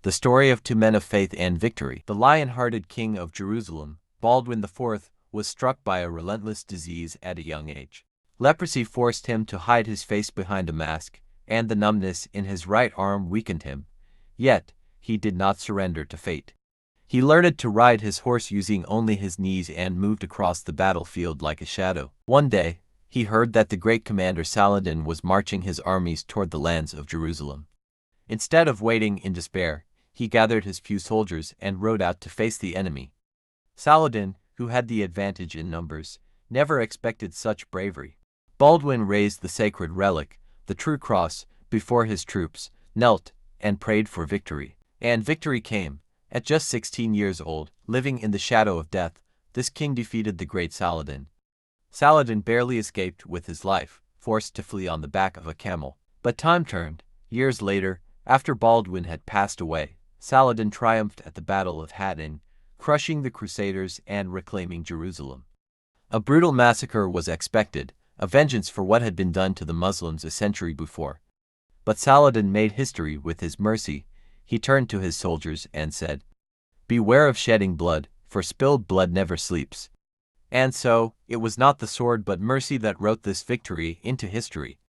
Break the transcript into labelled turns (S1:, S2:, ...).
S1: The story of two men of faith and victory. The lion-hearted king of Jerusalem, Baldwin IV, was struck by a relentless disease at a young age. Leprosy forced him to hide his face behind a mask, and the numbness in his right arm weakened him. Yet, he did not surrender to fate. He learned to ride his horse using only his knees and moved across the battlefield like a shadow. One day, he heard that the great commander Saladin was marching his armies toward the lands of Jerusalem. Instead of waiting in despair, he gathered his few soldiers and rode out to face the enemy. Saladin, who had the advantage in numbers, never expected such bravery. Baldwin raised the sacred relic, the true cross, before his troops, knelt, and prayed for victory. And victory came. At just 16 years old, living in the shadow of death, this king defeated the great Saladin. Saladin barely escaped with his life, forced to flee on the back of a camel. But time turned. Years later, after Baldwin had passed away, Saladin triumphed at the Battle of Hattin, crushing the Crusaders and reclaiming Jerusalem. A brutal massacre was expected, a vengeance for what had been done to the Muslims a century before. But Saladin made history with his mercy. He turned to his soldiers and said, "Beware of shedding blood, for spilled blood never sleeps." And so, it was not the sword but mercy that wrote this victory into history.